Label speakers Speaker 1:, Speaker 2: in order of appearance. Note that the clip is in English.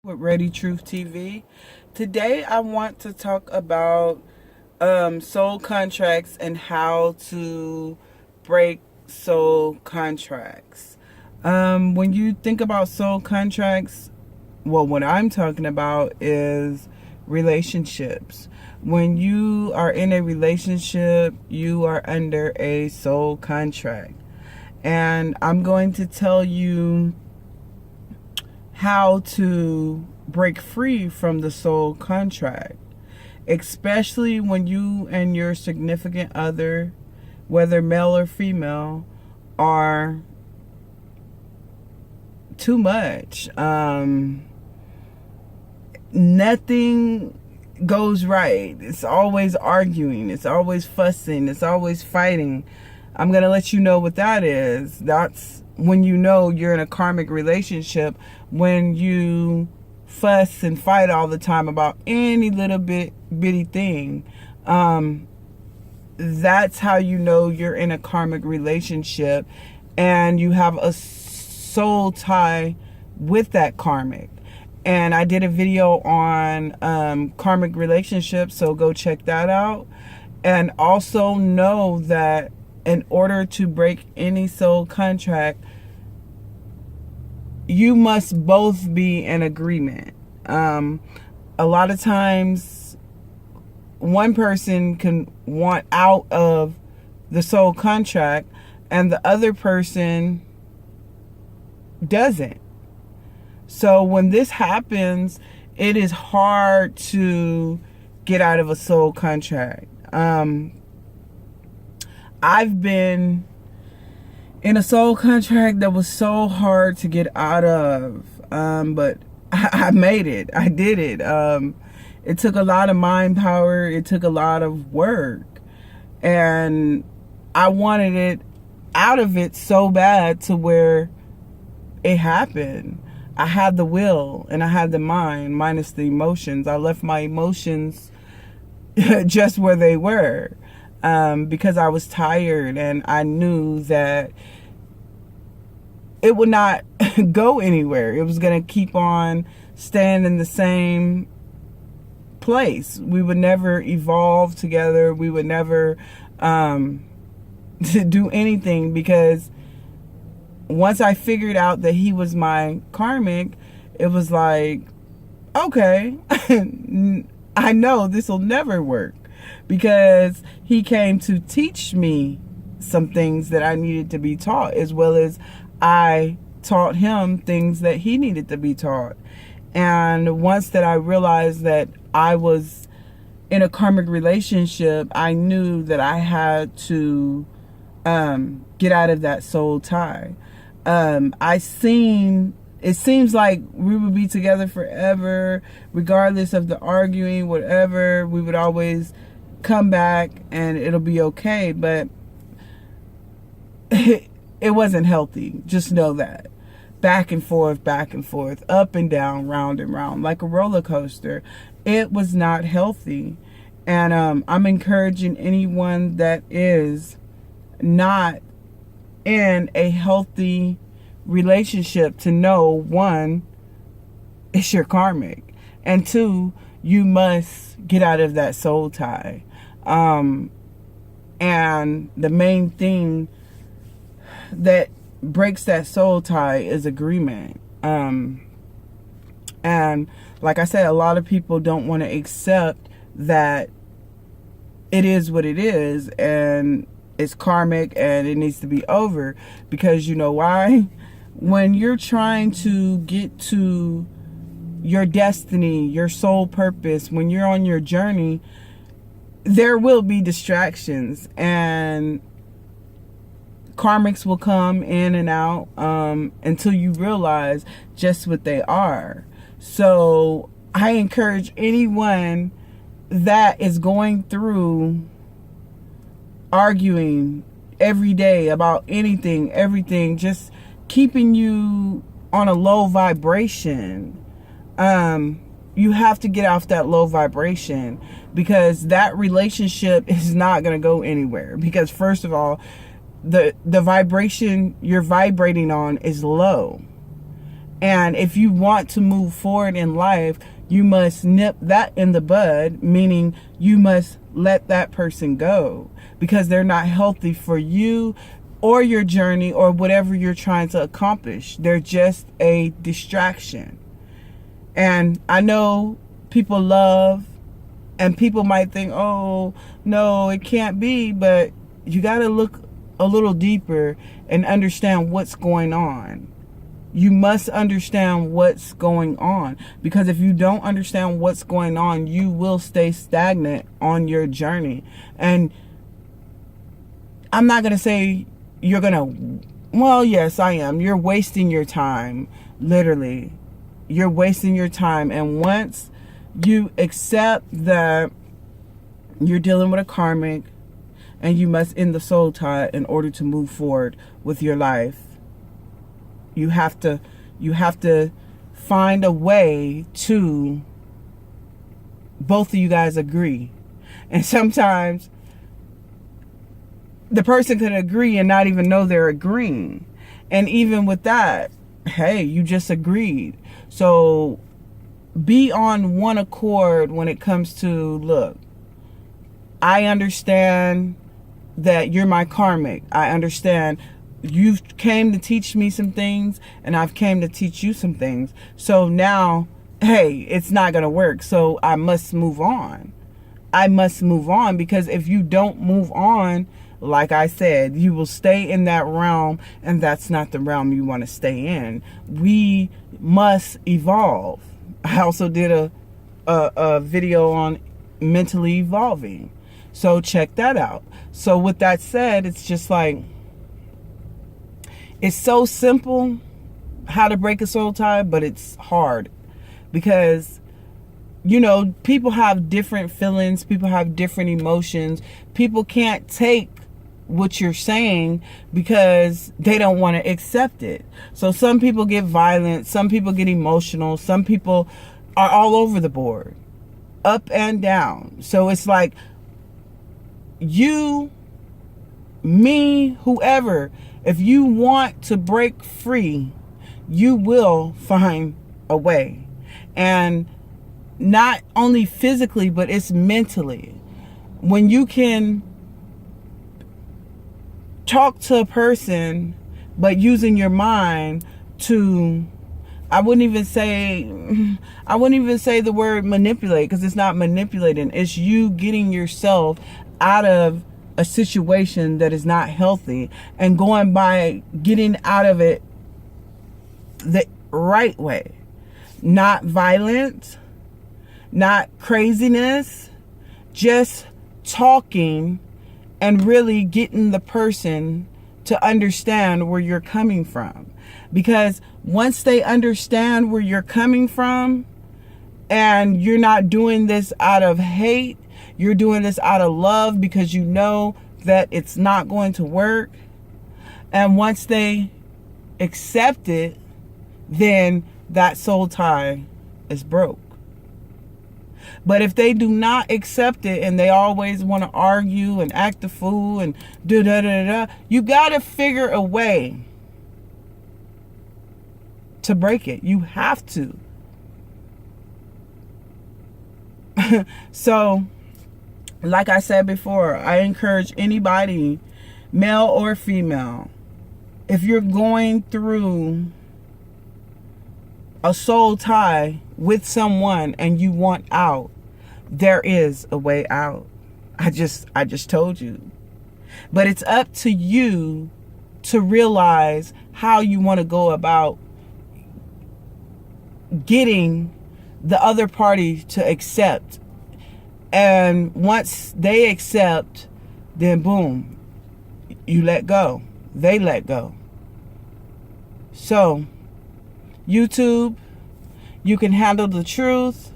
Speaker 1: With Reddetruth TV. Today I want to talk about soul contracts and how to break soul contracts. When you think about soul contracts, well, what I'm talking about is relationships. When you are in a relationship, you are under a soul contract. And I'm going to tell you how to break free from the soul contract, especially when you and your significant other, whether male or female, are too much. Nothing goes right. It's always arguing, it's always fussing, it's always fighting. I'm going to let you know what that is. That's when you know you're in a karmic relationship, when you fuss and fight all the time about any little bitty thing. That's how you know you're in a karmic relationship and you have a soul tie with that karmic. And I did a video on karmic relationships, so go check that out. And also know that in order to break any soul contract, you must both be in agreement. A lot of times, one person can want out of the soul contract and the other person doesn't. So when this happens, it is hard to get out of a soul contract. I've been in a soul contract that was so hard to get out of, but I made it. I did it. It took a lot of mind power. It took a lot of work, and I wanted it out of it so bad to where it happened. I had the will and I had the mind, minus the emotions. I left my emotions just where they were. Because I was tired and I knew that it would not go anywhere. It was going to keep on staying in the same place. We would never evolve together. We would never do anything, because once I figured out that he was my karmic, it was like, okay, I know this will never work. Because he came to teach me some things that I needed to be taught, as well as I taught him things that he needed to be taught. And once that I realized that I was in a karmic relationship, I knew that I had to get out of that soul tie. It seems like we would be together forever, regardless of the arguing, whatever. We would always come back and it'll be okay, but it wasn't healthy. Just know that. Back and forth, up and down, round and round, like a roller coaster. It was not healthy. And I'm encouraging anyone that is not in a healthy relationship to know, one, it's your karmic, and two, you must get out of that soul tie. And the main thing that breaks that soul tie is agreement. And like I said, a lot of people don't want to accept that it is what it is and it's karmic and it needs to be over. Because you know why? When you're trying to get to your destiny, your soul purpose, when you're on your journey, there will be distractions, and karmics will come in and out until you realize just what they are. So I encourage anyone that is going through arguing every day about anything, everything, just keeping you on a low vibration. You have to get off that low vibration, because that relationship is not going to go anywhere. Because first of all, the vibration you're vibrating on is low. And if you want to move forward in life, you must nip that in the bud, meaning you must let that person go because they're not healthy for you or your journey or whatever you're trying to accomplish. They're just a distraction. And I know people love, and people might think, oh, no, it can't be, but you got to look a little deeper and understand what's going on. You must understand what's going on, because if you don't understand what's going on, you will stay stagnant on your journey. And I'm not going to say you're going to, well, yes, I am. You're wasting your time, literally. You're wasting your time. And once you accept that you're dealing with a karmic and you must end the soul tie in order to move forward with your life, you have to find a way to both of you guys agree. And sometimes the person could agree and not even know they're agreeing. And even with that, hey, you just agreed. So be on one accord when it comes to, look, I understand that you're my karmic. I understand you came to teach me some things, and I've came to teach you some things. So now, hey, it's not going to work. So I must move on. I must move on, because if you don't move on, like I said, you will stay in that realm, and that's not the realm you want to stay in. We must evolve. I also did a video on mentally evolving. So check that out. So with that said, it's just like, it's so simple how to break a soul tie, but it's hard because, you know, people have different feelings. People have different emotions. People can't take what you're saying because they don't want to accept it. So some people get violent. Some people get emotional. Some people are all over the board, up and down. So it's like you, me, whoever, if you want to break free, you will find a way. And not only physically, but it's mentally. When you can talk to a person, but using your mind to, I wouldn't even say the word manipulate, because it's not manipulating. It's you getting yourself out of a situation that is not healthy and going by getting out of it the right way. Not violence, not craziness, just talking and really getting the person to understand where you're coming from. Because once they understand where you're coming from, and you're not doing this out of hate, you're doing this out of love because you know that it's not going to work. And once they accept it, then that soul tie is broke. But if they do not accept it and they always want to argue and act the fool and you got to figure a way to break it. You have to. So, like I said before, I encourage anybody, male or female, if you're going through a soul tie with someone and you want out, there is a way out. I just told you. But it's up to you to realize how you want to go about getting the other party to accept. And once they accept, then boom, you let go. They let go. So, YouTube, you can handle the truth.